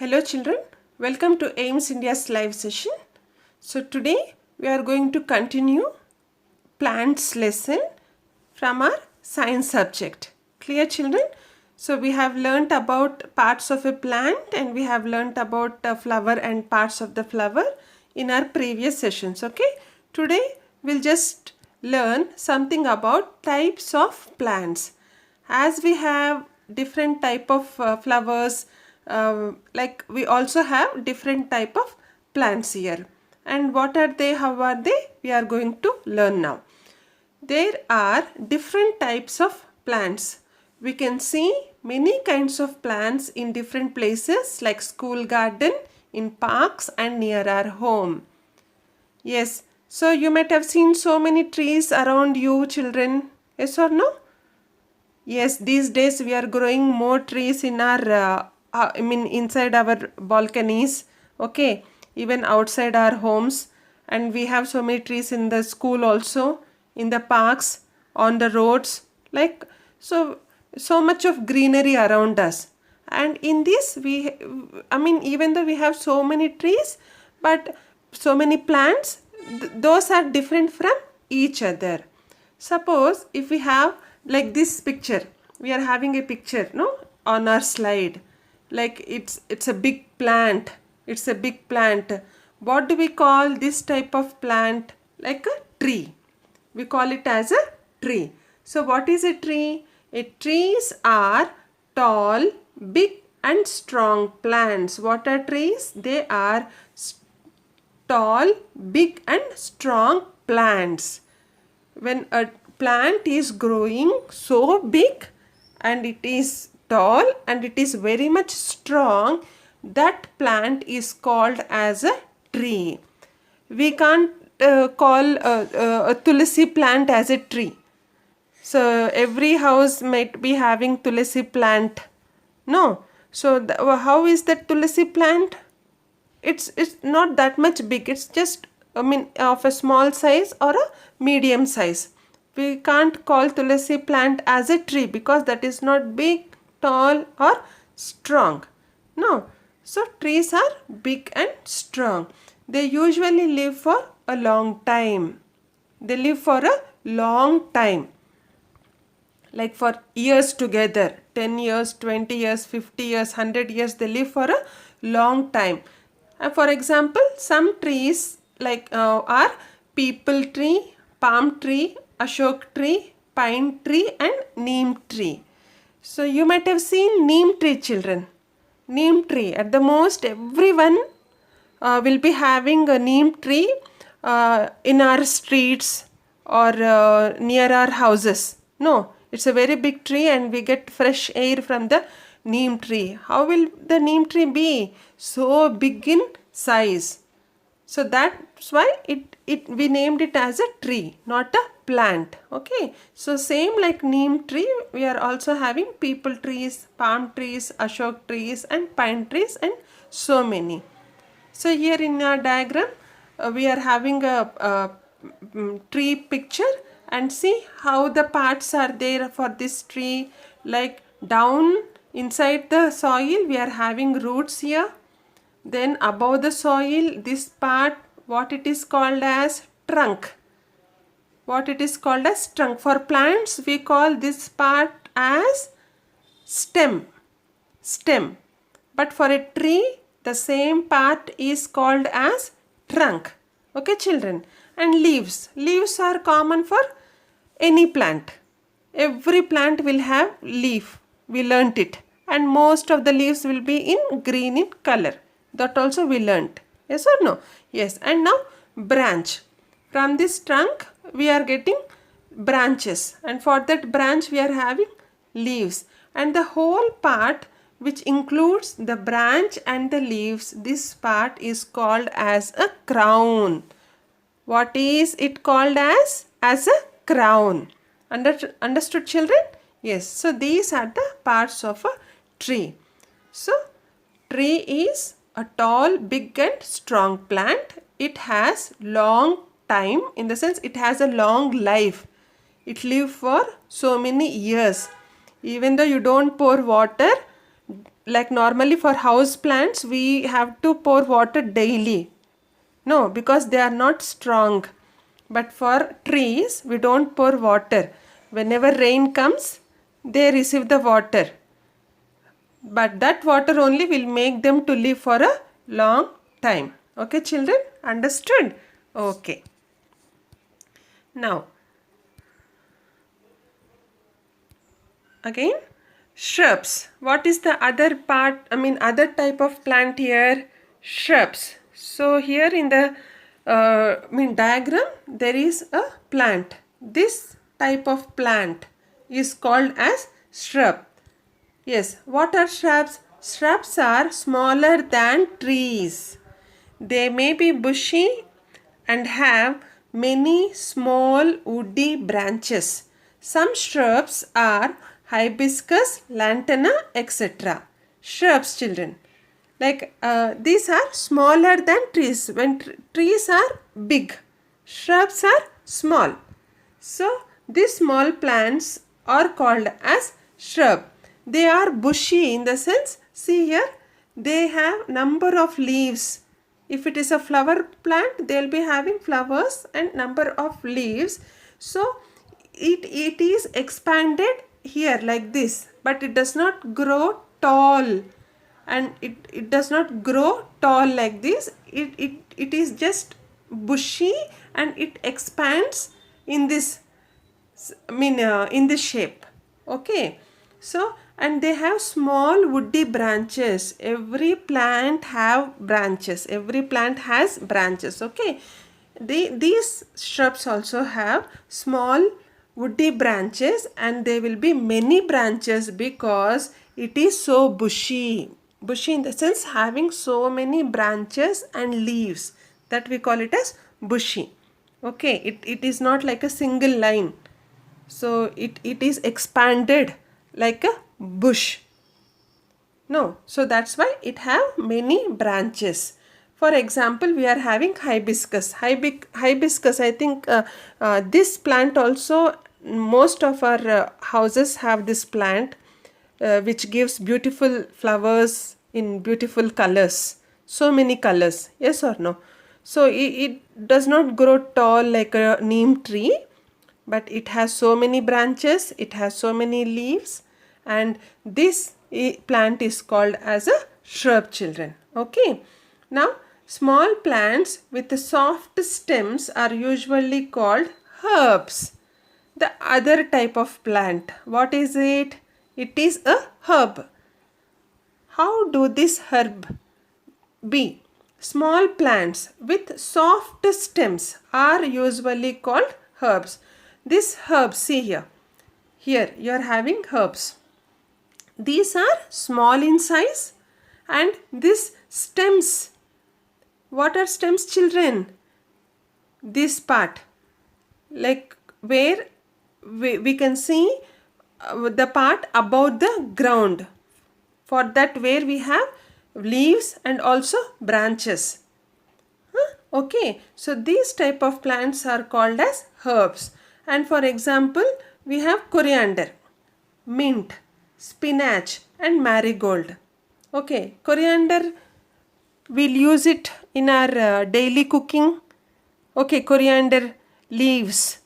Hello children, welcome to AIMS India's live session. So today we are going to continue plants lesson from our science subject. Clear children? So we have learnt about parts of a plant and we have learnt about the flower and parts of the flower in our previous sessions. Okay? Today we'll just learn something about types of plants. As we have different type of flowers, like we also have different type of plants here. And what are they? How are they? We are going to learn now. There are different types of plants. We can see many kinds of plants in different places like school garden, in parks and near our home. Yes, so you might have seen so many trees around you children. Yes or no? Yes, these days we are growing more trees in our, inside our balconies, okay, even outside our homes, and we have so many trees in the school also, in the parks, on the roads, like so much of greenery around us. And in this even though we have so many trees, but so many plants, those are different from each other. Suppose if we have like this picture, we are having a picture on our slide, like it's a big plant. It's a big plant. What do we call this type of plant? Like a tree. We call it as a tree. So what is a tree? Trees are tall, big and strong plants. What are trees? They are tall, big and strong plants. When a plant is growing so big and it is tall and it is very much strong, that plant is called as a tree. We can't call a tulsi plant as a tree. So every house might be having tulsi plant. No. So how is that tulsi plant? It's not that much big. It's just of a small size or a medium size. We can't call tulsi plant as a tree because that is not big, tall or strong. No. So trees are big and strong. They usually live for a long time. They live for a long time. Like for years together. 10 years, 20 years, 50 years, 100 years. They live for a long time. And for example, some trees like are peepal tree, palm tree, ashok tree, pine tree and neem tree. So you might have seen neem tree children. Neem tree. At the most everyone will be having a neem tree in our streets or near our houses. No, it's a very big tree and we get fresh air from the neem tree. How will the neem tree be? So big in size. So that's why we named it as a tree, not a plant. Okay. So same like neem tree, we are also having peepal trees, palm trees, ashok trees and pine trees and so many. So here in our diagram, we are having a tree picture and see how the parts are there for this tree. Like down inside the soil, we are having roots here. Then above the soil, this part, what it is called as trunk. What it is called as trunk. For plants, we call this part as stem. Stem. But for a tree, the same part is called as trunk. Okay, children. And leaves. Leaves are common for any plant. Every plant will have leaf. We learnt it. And most of the leaves will be in green in color. That also we learnt. Yes or no? Yes. And now branch. From this trunk we are getting branches. And for that branch we are having leaves. And the whole part which includes the branch and the leaves, this part is called as a crown. What is it called as? As a crown. Understood children? Yes. So these are the parts of a tree. So tree is a tall, big and strong plant. It has long time, in the sense it has a long life. It lives for so many years. Even though you don't pour water, like normally for house plants we have to pour water daily. No, because they are not strong. But for trees we don't pour water. Whenever rain comes, they receive the water. But that water only will make them to live for a long time. Okay, children? Understood? Okay. Now, again, shrubs. What is the other part, other type of plant here? Shrubs. So here in the diagram, there is a plant. This type of plant is called as shrub. Yes, what are shrubs? Shrubs are smaller than trees. They may be bushy and have many small woody branches. Some shrubs are hibiscus, lantana, etc. Shrubs, children. Like these are smaller than trees. When trees are big, shrubs are small. So these small plants are called as shrub. They are bushy in the sense, see here, they have number of leaves. If it is a flower plant, they will be having flowers and number of leaves. So it is expanded here like this, but it does not grow tall. And it does not grow tall like this. It is just bushy and it expands in this, in this shape. Okay. So, and they have small woody branches. Every plant have branches. Every plant has branches. Okay. These shrubs also have small woody branches, and there will be many branches because it is so bushy. Bushy in the sense having so many branches and leaves, that we call it as bushy. Okay, it is not like a single line. So it is expanded like a bush. No, so that's why it have many branches. For example, we are having hibiscus. Hibiscus, I think this plant also, most of our houses have this plant, which gives beautiful flowers in beautiful colors. So many colors, yes or no? So it does not grow tall like a neem tree, but it has so many branches, it has so many leaves, and this plant is called as a shrub, children. Okay. Now, small plants with the soft stems are usually called herbs. The other type of plant, what is it? It is a herb. How do this herb be? Small plants with soft stems are usually called herbs. This herbs, see here. Here you are having herbs. These are small in size, and this stems. What are stems, children? This part, like where we can see the part above the ground. For that, where we have leaves and also branches. Okay, so these type of plants are called as herbs. And for example, we have coriander, mint, spinach and marigold. Okay, coriander, we'll use it in our daily cooking. Okay, coriander leaves.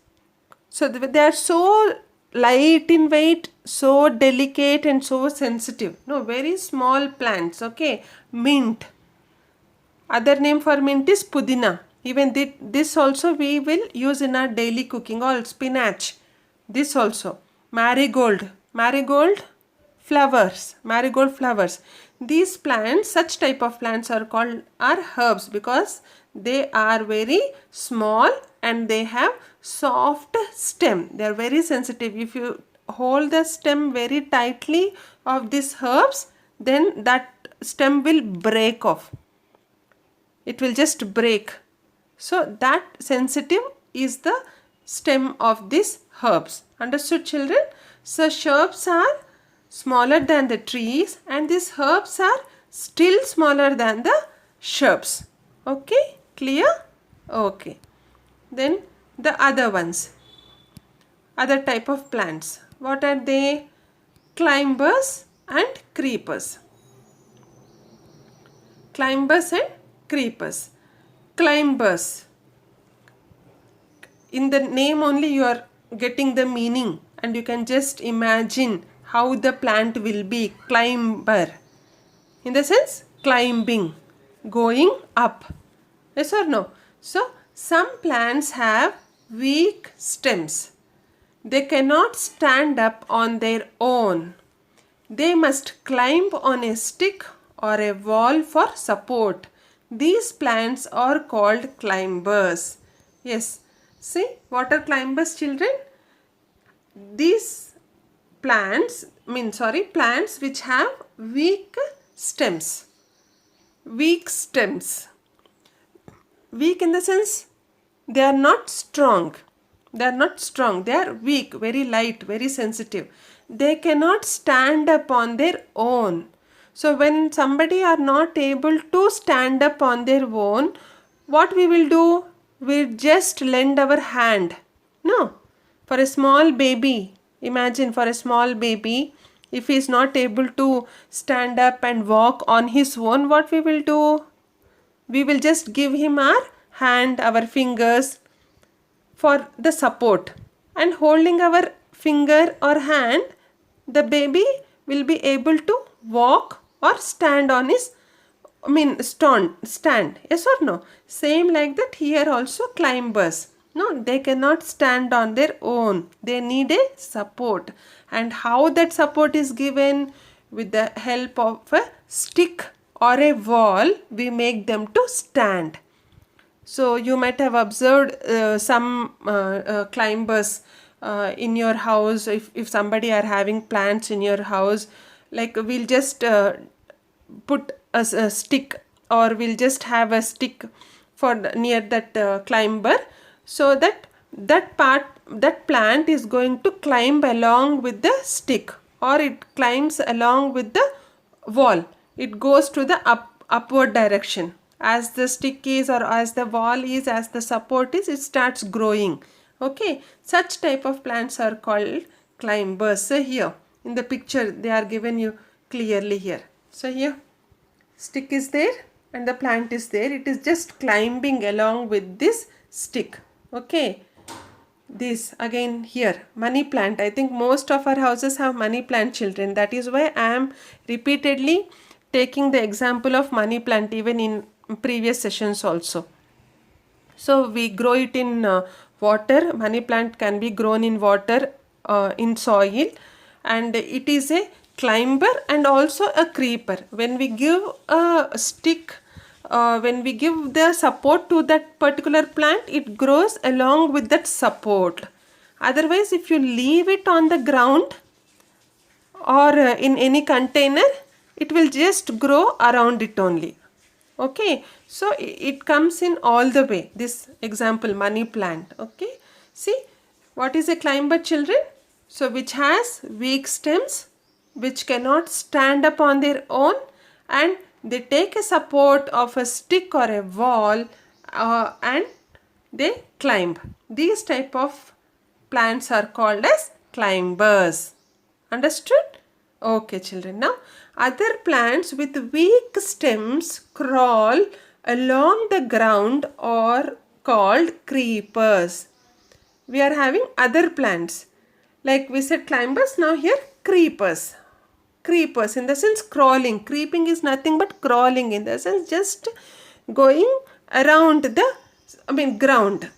So they are so light in weight, so delicate and so sensitive. No, very small plants. Okay, mint. Other name for mint is pudina. Even this also we will use in our daily cooking. All spinach. This also. Marigold. Marigold flowers. Marigold flowers. These plants, such type of plants are called herbs because they are very small and they have soft stem. They are very sensitive. If you hold the stem very tightly of these herbs, then that stem will break off. It will just break. So that sensitive is the stem of these herbs. Understood, children? So shrubs are smaller than the trees, and these herbs are still smaller than the shrubs. Okay, clear? Okay. Then the other ones, other type of plants. What are they? Climbers and creepers. Climbers and creepers. Climbers. In the name only you are getting the meaning, and you can just imagine how the plant will be. Climber. In the sense climbing, going up. Yes or no? So some plants have weak stems. They cannot stand up on their own. They must climb on a stick or a wall for support. These plants are called climbers. Yes. See, what are climbers, children? These plants which have weak stems. Weak stems. Weak in the sense they are not strong. They are not strong. They are weak, very light, very sensitive. They cannot stand up on their own. So when somebody are not able to stand up on their own, what we will do? We just lend our hand. No. For a small baby, imagine for a small baby, if he is not able to stand up and walk on his own, what we will do? We will just give him our hand, our fingers for the support. And holding our finger or hand, the baby will be able to walk or stand on his stand. Yes or no? Same like that here also climbers. No, they cannot stand on their own. They need a support. And how that support is given? With the help of a stick or a wall, we make them to stand. So you might have observed some climbers in your house. If somebody are having plants in your house, like we'll just put a stick, or we'll just have a stick for near that climber, so that plant is going to climb along with the stick, or it climbs along with the wall. It goes to the upward direction. As the stick is, or as the wall is, as the support is, it starts growing. Okay, such type of plants are called climbers. So here in the picture they are given you clearly here. So here stick is there and the plant is there. It is just climbing along with this stick. Okay, this again here money plant. I think most of our houses have money plant, children. That is why I am repeatedly taking the example of money plant even in previous sessions also. So we grow it in water. Money plant can be grown in water, in soil, and it is a climber and also a creeper. When we give a stick, when we give the support to that particular plant, it grows along with that support. Otherwise, if you leave it on the ground or in any container, it will just grow around it only. Okay, so it comes in all the way. This example, money plant. Okay, see what is a climber, children? So which has weak stems, which cannot stand up on their own, and they take a support of a stick or a wall and they climb. These type of plants are called as climbers. Understood? Okay, children. Now other plants with weak stems crawl along the ground are called creepers. We are having other plants. Like we said climbers, now here creepers. Creepers in the sense crawling. Creeping is nothing but crawling, in the sense just going around the ground.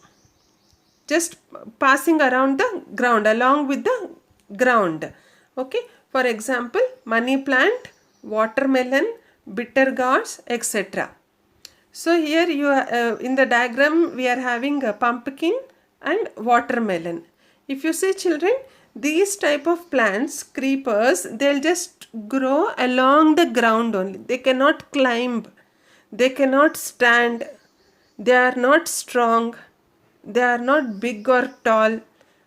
Just passing around the ground, along with the ground. Okay. For example, money plant, watermelon, bitter gourds, etc. So here you in the diagram we are having a pumpkin and watermelon. If you see, children, these type of plants, creepers, they'll just grow along the ground only. They cannot climb. They cannot stand. They are not strong. They are not big or tall.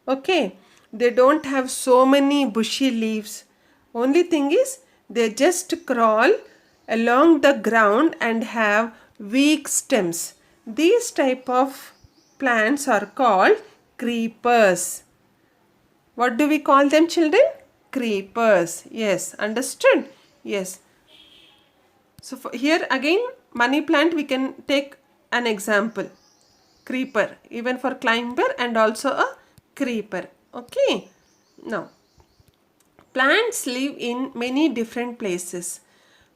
Okay. They don't have so many bushy leaves. Only thing is they just crawl along the ground and have weak stems. These type of plants are called creepers. What do we call them, children? Creepers. Yes, understood? Yes. So here again, money plant we can take an example. Creeper, even for climber and also a creeper. Okay. Now, plants live in many different places.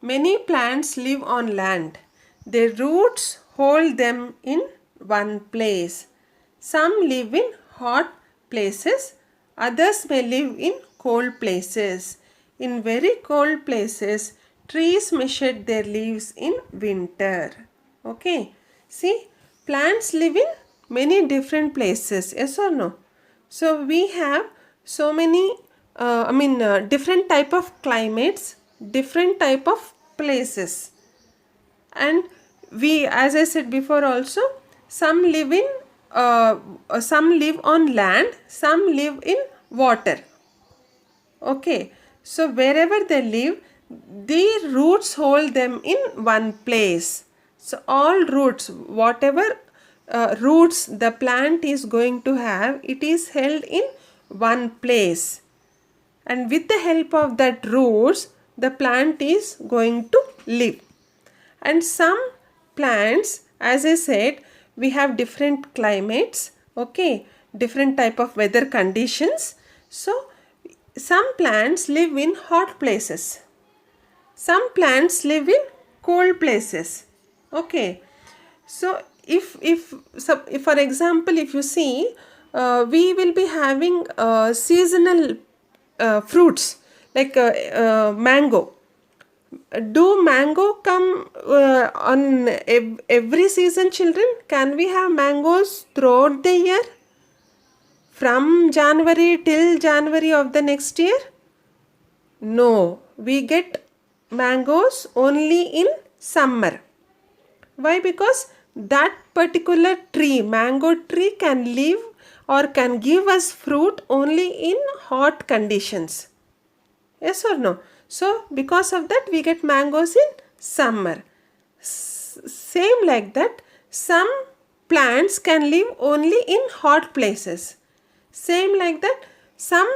Many plants live on land. Their roots hold them in one place. Some live in hot places, others may live in cold places. In very cold places, trees may shed their leaves in winter. Okay, see, plants live in many different places, yes or no? So we have so many, different type of climates, different type of places, and we, as I said before also, some live in some live on land, some live in water. Okay, so wherever they live, the roots hold them in one place. So all roots, whatever roots the plant is going to have, it is held in one place, and with the help of that roots the plant is going to live. And some plants, as I said, we have different climates, okay, different type of weather conditions. So some plants live in hot places, some plants live in cold places. Okay, so if for example, if you see, we will be having seasonal fruits like mango. Do mango come on every season, children? Can we have mangoes throughout the year? From January till January of the next year? No, we get mangoes only in summer. Why? Because that particular tree, mango tree, can live or can give us fruit only in hot conditions. Yes or no? So because of that we get mangoes in summer. Same like that, some plants can live only in hot places. Same like that, some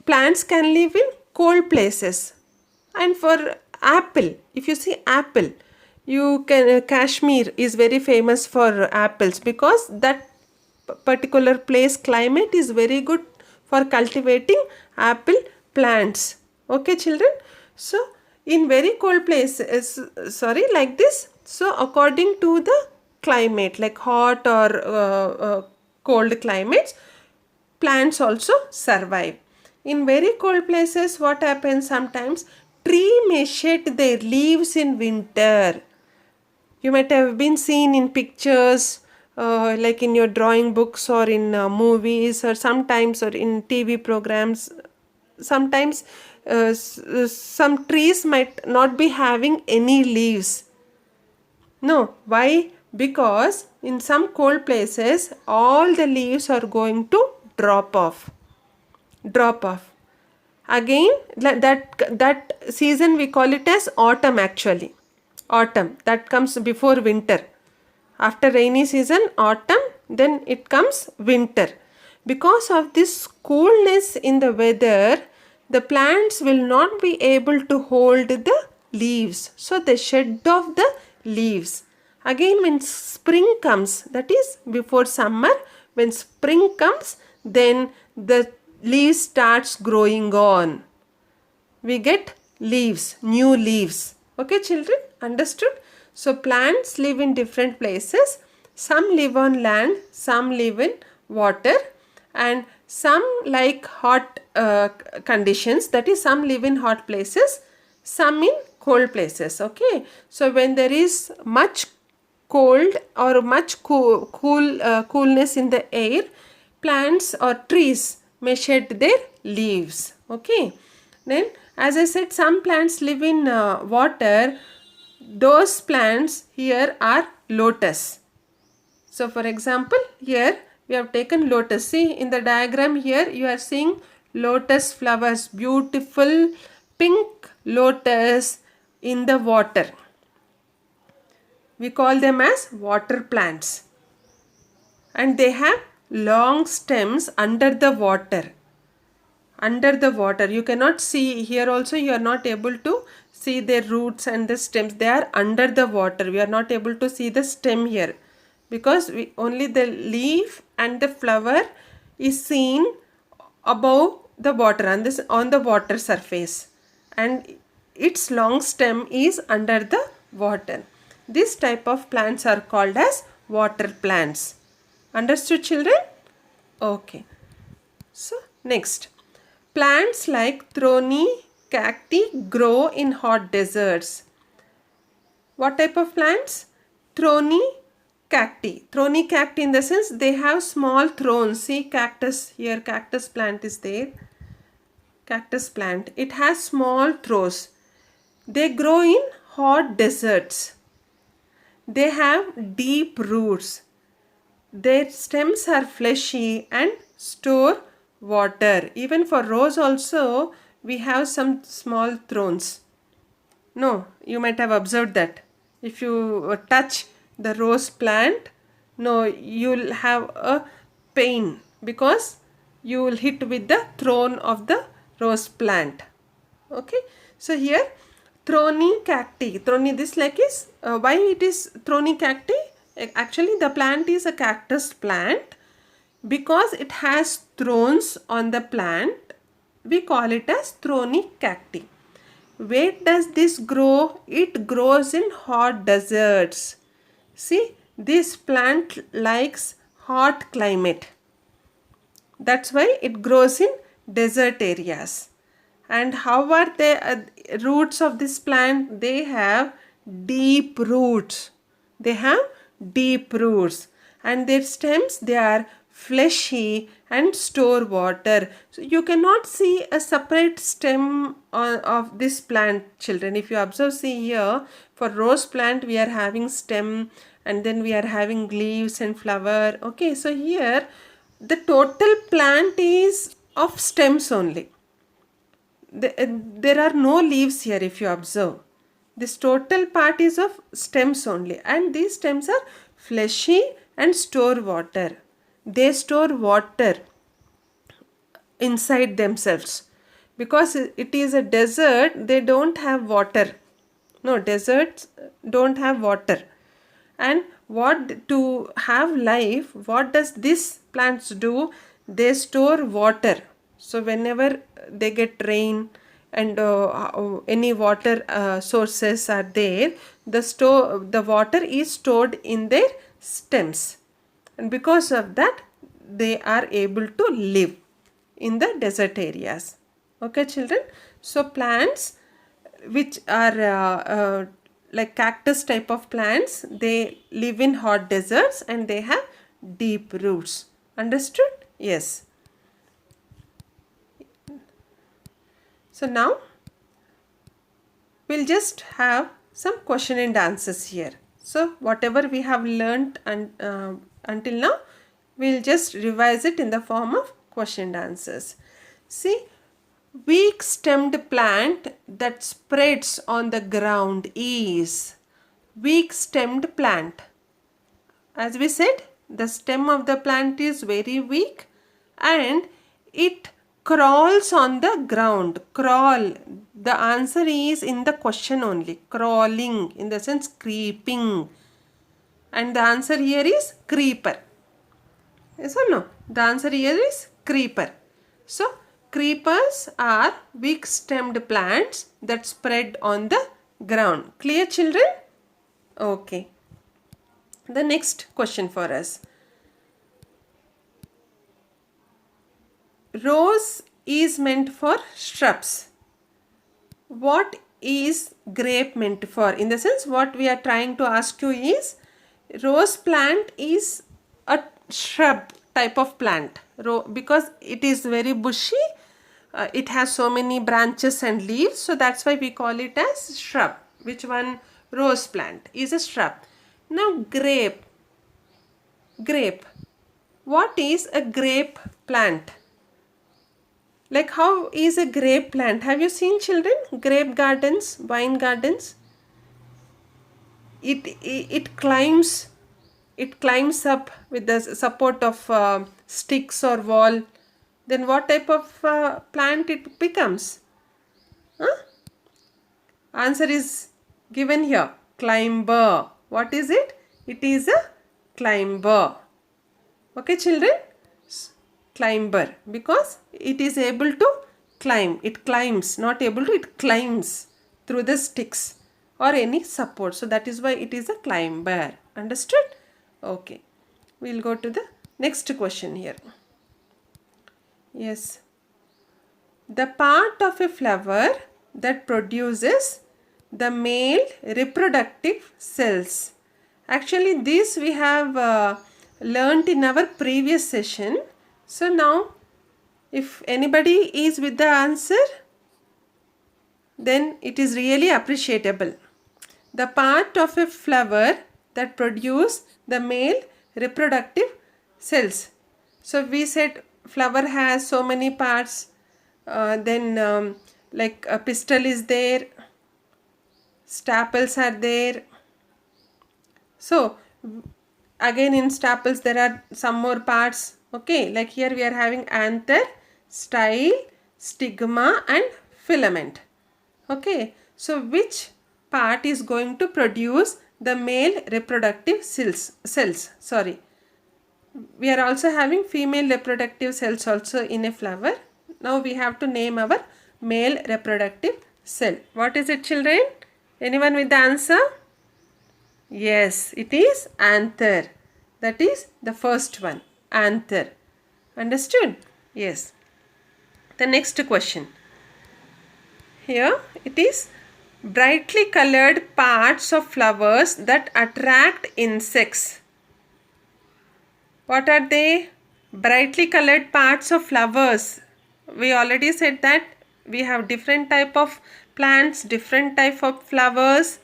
plants can live in cold places. And for apple, if you see apple, you can Kashmir is very famous for apples, because that particular place climate is very good for cultivating apple plants. Okay, children. So in very cold places, like this, so according to the climate, like hot or cold climates, plants also survive. In very cold places, what happens sometimes, tree may shed their leaves in winter. You might have been seen in pictures, like in your drawing books or in movies, or sometimes or in TV programs. Sometimes some trees might not be having any leaves. No, why? Because in some cold places all the leaves are going to drop off. Again, that season we call it as autumn. Actually, autumn, that comes before winter. After rainy season, autumn, then it comes winter. Because of this coolness in the weather, the plants will not be able to hold the leaves, so they shed off the leaves. Again, when spring comes, that is before summer, when spring comes, then the leaves starts growing on. We get leaves, new leaves. Okay, children, understood? So plants live in different places. Some live on land, some live in water, and some like hot conditions, that is, some live in hot places, some in cold places. Okay, so when there is much cold or much coolness in the air, plants or trees may shed their leaves. Okay, then as I said, some plants live in water. Those plants here are lotus. So for example, here we have taken lotus. See, in the diagram here you are seeing lotus flowers, beautiful pink lotus in the water. We call them as water plants, and they have long stems under the water. under the water. You cannot see here also, you are not able to see their roots and the stems. They are under the water. We are not able to see the stem here because only the leaf and the flower is seen above the water on the water surface, and its long stem is under the water. This type of plants are called as water plants. Understood, children? Okay. So next, plants like thorny cacti grow in hot deserts. What type of plants? Thorny cacti. Thorny cacti in the sense they have small thorns. See cactus here, cactus plant is there. Cactus plant. It has small thorns. They grow in hot deserts. They have deep roots. Their stems are fleshy and store water. Even for rose also we have some small thorns. No, you might have observed that. If you touch the rose plant, no, you'll have a pain because you will hit with the thorn of the rose plant. Okay, so here thorny cacti. Thorny, this like is why it is thorny cacti? Actually, the plant is a cactus plant. Because it has thorns on the plant, we call it as thorny cacti. Where does this grow? It grows in hot deserts. See, this plant likes hot climate. That's why it grows in desert areas. And how are the roots of this plant? They have deep roots. They have deep roots. And their stems, they are fleshy and store water. So you cannot see a separate stem of this plant, children. If you observe, see here, for rose plant we are having stem and then we are having leaves and flower. Okay, so here the total plant is of stems only. There are no leaves here if you observe. This total part is of stems only, and these stems are fleshy and store water. They store water inside themselves. Because it is a desert, they don't have water. No, deserts don't have water. And what to have life, what does this plants do? They store water. So whenever they get rain and any water sources are there, the water is stored in their stems. And because of that, they are able to live in the desert areas. Okay, children? So plants which are like cactus type of plants, they live in hot deserts and they have deep roots. Understood? Yes. So now we'll just have some question and answers here. So whatever we have learnt until now, we'll just revise it in the form of question and answers. See, weak stemmed plant that spreads on the ground is weak stemmed plant. As we said, the stem of the plant is very weak and it crawls on the ground. Crawl. The answer is in the question only. Crawling, in the sense creeping. And the answer here is creeper. Yes or no? The answer here is creeper. So, creepers are weak stemmed plants that spread on the ground. Clear, children? Okay. The next question for us. Rose is meant for shrubs. What is grape meant for? In the sense, what we are trying to ask you is, rose plant is a shrub type of plant because it is very bushy. It has so many branches and leaves, so that's why we call it as shrub. Which one? Rose plant is a shrub. Now grape. What is a grape plant? Like how is a grape plant? Have you seen, children, grape gardens, wine gardens? It climbs up with the support of sticks or wall. Then what type of plant it becomes? Huh? Answer is given here. Climber. What is it? It is a climber. Okay, children? Climber, because it is able to climb. It climbs, not able to, it climbs through the sticks or any support. So that is why it is a climber. Understood? Okay. We'll go to the next question here. Yes. The part of a flower that produces the male reproductive cells. Actually, this we have learnt in our previous session. So now, if anybody is with the answer, then it is really appreciable. The part of a flower that produces the male reproductive cells. So we said flower has so many parts. Then like a pistil is there, staples are there. So again in staples there are some more parts. Okay, like here we are having anther, style, stigma and filament. Okay, so which part is going to produce the male reproductive cells? Sorry, we are also having female reproductive cells also in a flower. Now we have to name our male reproductive cell. What is it, children? Anyone with the answer? Yes, it is anther. That is the first one, anther. Understood? Yes. The next question. Here it is brightly colored parts of flowers that attract insects. What are they? Brightly colored parts of flowers. We already said that we have different type of plants, different type of flowers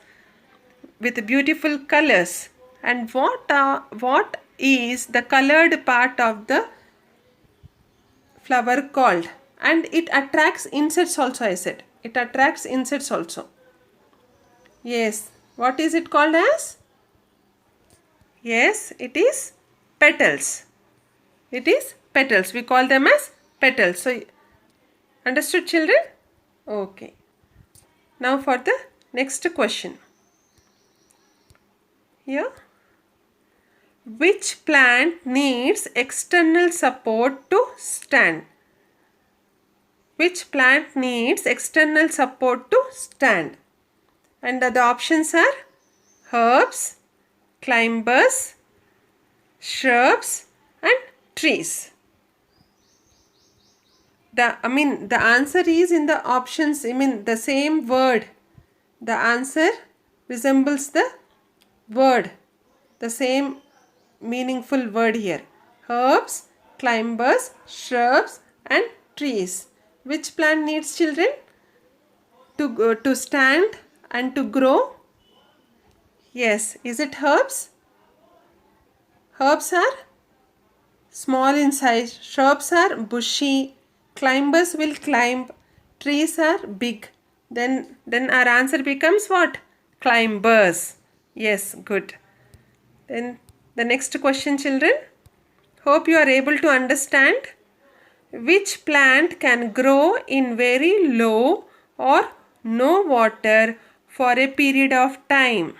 with beautiful colors. And what is the colored part of the flower called? And it attracts insects also, I said. It attracts insects also. Yes. What is it called as? Yes, it is petals. It is petals. We call them as petals. So, understood, children? Okay. Now for the next question. Here. Which plant needs external support to stand? Which plant needs external support to stand? And the options are herbs, climbers, shrubs and trees. The answer is in the options, the same word. The answer resembles the word, the same meaningful word here. Herbs, climbers, shrubs and trees. Which plant needs, children, to stand and to grow? Yes, is it herbs? Herbs are small in size, shrubs are bushy, climbers will climb, trees are big. Then our answer becomes what? Climbers. Yes, good. Then the next question, children. Hope you are able to understand. Which plant can grow in very low or no water for a period of time?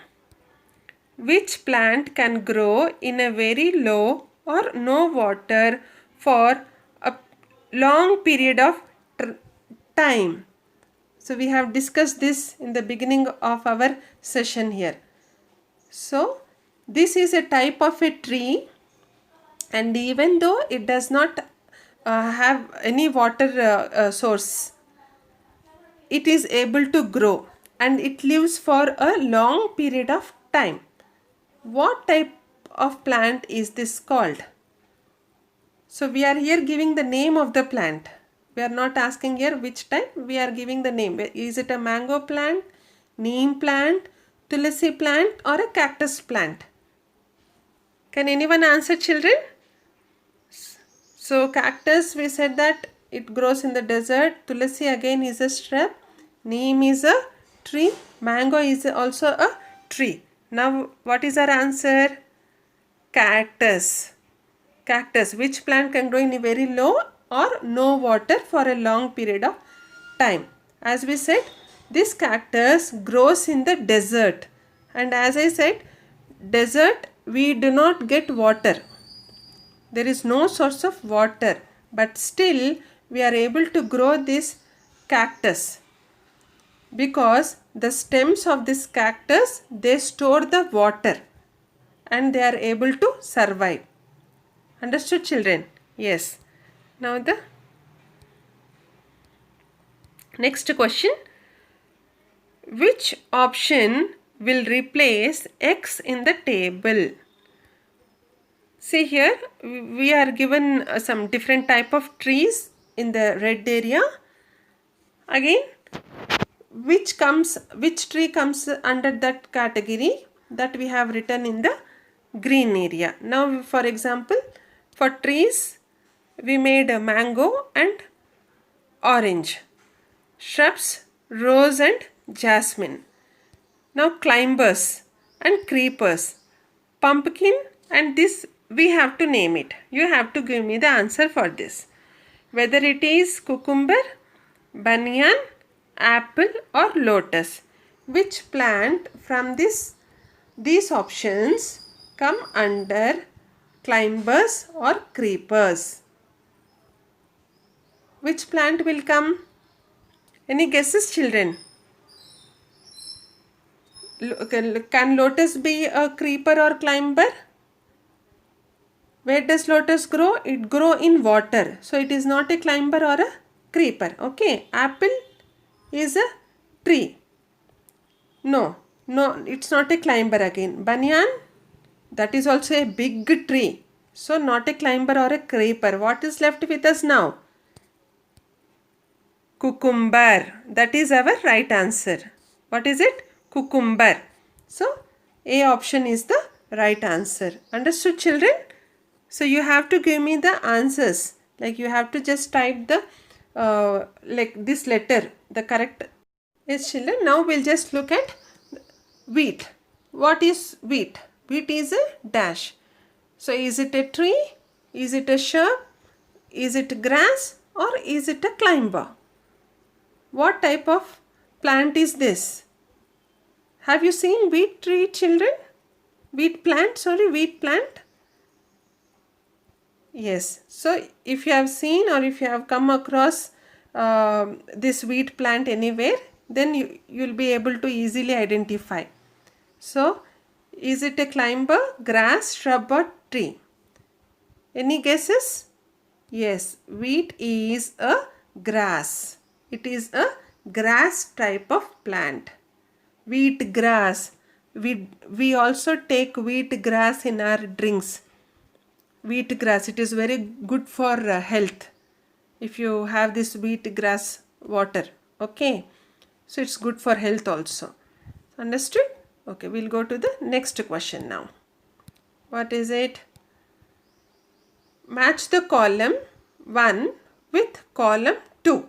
Which plant can grow in a very low or no water for a long period of time? So we have discussed this in the beginning of our session here. So this is a type of a tree, and even though it does not have any water source, it is able to grow and it lives for a long period of time. What type of plant is this called? So we are here giving the name of the plant. We are not asking here which type, we are giving the name. Is it a mango plant, neem plant, tulsi plant or a cactus plant? Can anyone answer, children? So cactus, we said that it grows in the desert. Tulsi again is a shrub. Neem is a tree. Mango is also a tree. Now what is our answer? Cactus. Cactus. Which plant can grow in a very low or no water for a long period of time. As we said, this cactus grows in the desert, and as I said, desert we do not get water. There is no source of water, but still we are able to grow this cactus because the stems of this cactus, they store the water and they are able to survive. Understood, children? Yes. Now the next question. Which option will replace X in the table? See here, we are given some different type of trees in the red area. Again, which tree comes under that category, that we have written in the green area. Now, for example, for trees, we made a mango and orange, shrubs, rose and jasmine. Now climbers and creepers, pumpkin, and this we have to name it. You have to give me the answer for this. Whether it is cucumber, banyan, apple or lotus. Which plant from these options come under climbers or creepers? Which plant will come? Any guesses, children? Can lotus be a creeper or climber? Where does lotus grow? It grow in water. So it is not a climber or a creeper. Okay. Apple is a tree. No, it's not a climber again. Banyan, that is also a big tree. So not a climber or a creeper. What is left with us now? Cucumber. That is our right answer. What is it? Cucumber. So A option is the right answer. Understood, children? So you have to give me the answers. Like you have to just type the like this letter, the correct. Yes, children. Now we'll just look at wheat. What is wheat? Wheat is a dash. So is it a tree? Is it a shrub? Is it grass? Or is it a climber? What type of plant is this? Have you seen wheat tree, children? Wheat plant? Yes. So if you have seen or if you have come across this wheat plant anywhere, then you'll be able to easily identify. So is it a climber, grass, shrub or tree? Any guesses? Yes, wheat is a grass. It is a grass type of plant. Wheat grass. We also take wheat grass in our drinks. Wheat grass, it is very good for health if you have this wheat grass water. Okay, so it's good for health also. Understood? Okay, we'll go to the next question now. What is it? Match the column 1 with column 2.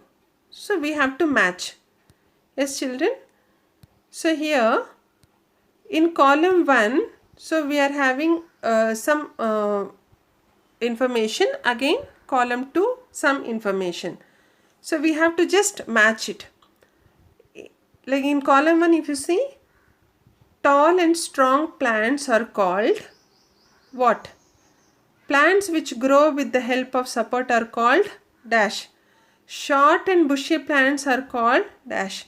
So we have to match. Yes, children? So here in column 1, so we are having some information. Again column 2, some information. So we have to just match it. Like in column 1, if you see, tall and strong plants are called what? Plants which grow with the help of support are called dash. Short and bushy plants are called dash.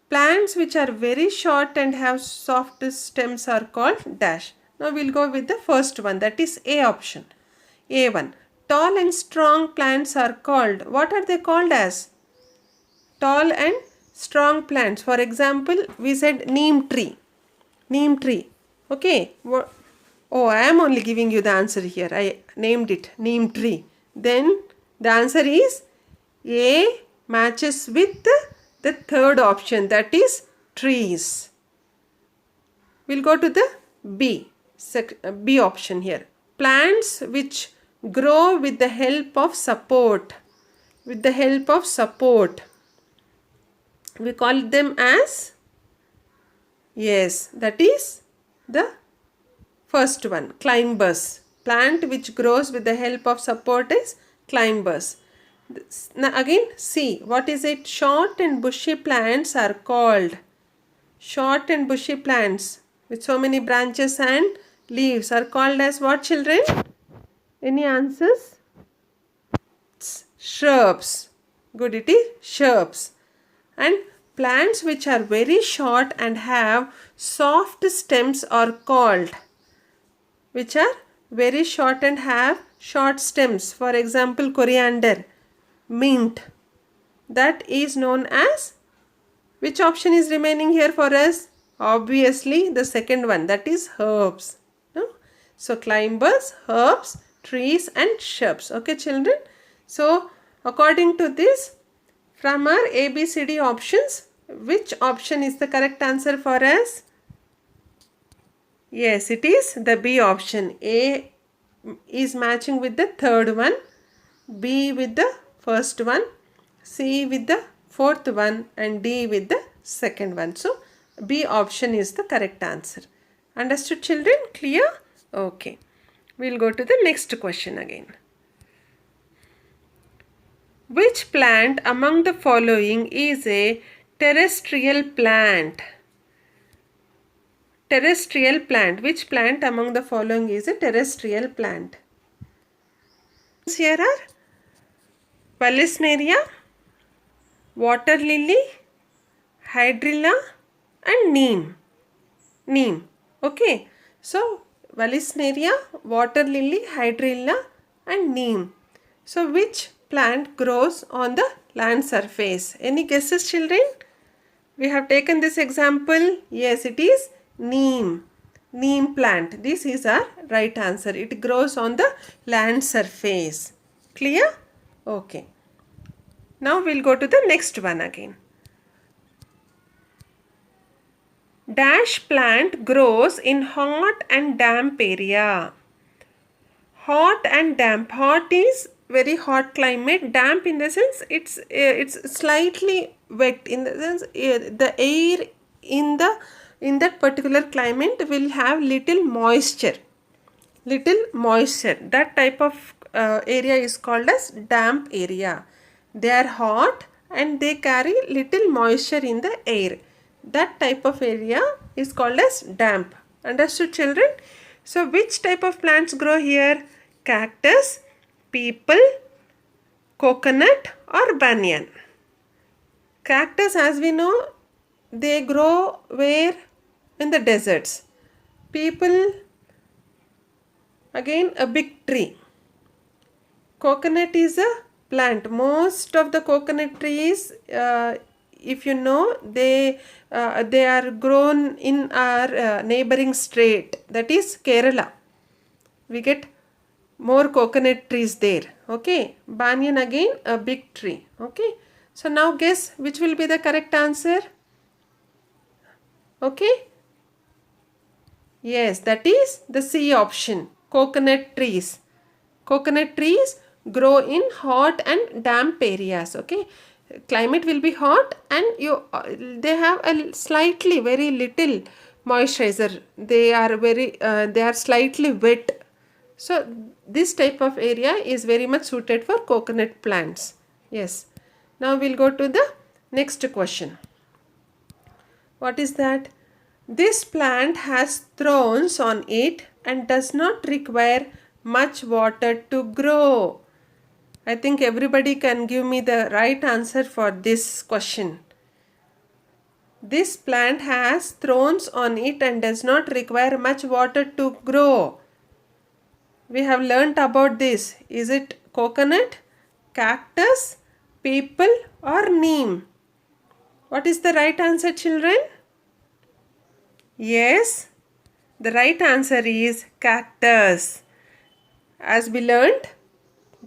Plants which are very short and have soft stems are called dash. Now we'll go with the first one, that is A option. A1. Tall and strong plants are called, what are they called as? Tall and strong plants. For example, we said neem tree. Neem tree. Okay. Oh, I am only giving you the answer here. I named it neem tree. Then the answer is A matches with the third option, that is trees. We'll go to the B option here. Plants which grow with the help of support. With the help of support. We call them as, yes, that is the first one, climbers. Plant which grows with the help of support is climbers. Now again see, what is it? Short and bushy plants are called. Short and bushy plants with so many branches and leaves are called as what, children? Any answers? Shrubs. Good, it is shrubs. And plants which are very short and have soft stems are called. Which are very short and have short stems. For example, coriander, mint. That is known as, which option is remaining here for us? Obviously the second one, that is herbs. No? So climbers, herbs, trees and shrubs. Okay children. So according to this, from our ABCD options, which option is the correct answer for us? Yes, it is the B option. A is matching with the third one, B with the first one, C with the fourth one and D with the second one. So B option is the correct answer. Understood children? Clear? Okay. We'll go to the next question again. Which plant among the following is a terrestrial plant? Terrestrial plant. Which plant among the following is a terrestrial plant? Here are Vallisneria, water lily, hydrilla and neem. Neem. Okay. So Vallisneria, water lily, hydrilla and neem. So which plant grows on the land surface? Any guesses children? We have taken this example. Yes, it is neem. Neem plant. This is our right answer. It grows on the land surface. Clear? Okay. Now we'll go to the next one again. Dash plant grows in hot and damp area. Hot and damp. Hot is very hot climate. Damp in the sense it's slightly wet. In the sense the air in that particular climate will have little moisture. That type of area is called as damp area. They are hot and they carry little moisture in the air. That type of area is called as damp. Understood children? So which type of plants grow here? Cactus, peepal, coconut or banyan? Cactus, as we know, they grow where? In the deserts. Peepal, again a big tree. Coconut is a plant. Most of the coconut trees, if you know, they are grown in our neighboring state, that is Kerala. We get more coconut trees there. Okay. Banyan again a big tree. Okay. So now guess which will be the correct answer? Okay. Yes, that is the C option. Coconut trees. Coconut trees grow in hot and damp areas. Okay. Climate will be hot and they have a slightly very little moisturizer. They are slightly wet. So this type of area is very much suited for coconut plants. Yes. Now we'll go to the next question. What is that? This plant has thorns on it and does not require much water to grow. I think everybody can give me the right answer for this question. This plant has thorns on it and does not require much water to grow. We have learnt about this. Is it coconut, cactus, peepal or neem? What is the right answer children? Yes, the right answer is cactus. As we learnt,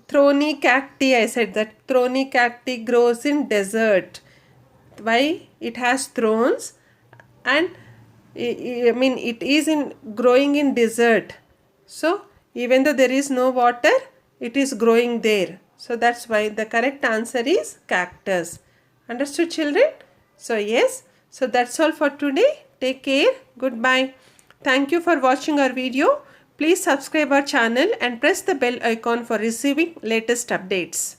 thorny cacti, I said that thorny cacti grows in desert. Why? It has thorns and it is growing in desert. So even though there is no water, it is growing there. So that's why the correct answer is cactus. Understood children? So yes, so that's all for today. Take care. Goodbye. Thank you for watching our video. Please subscribe our channel and press the bell icon for receiving latest updates.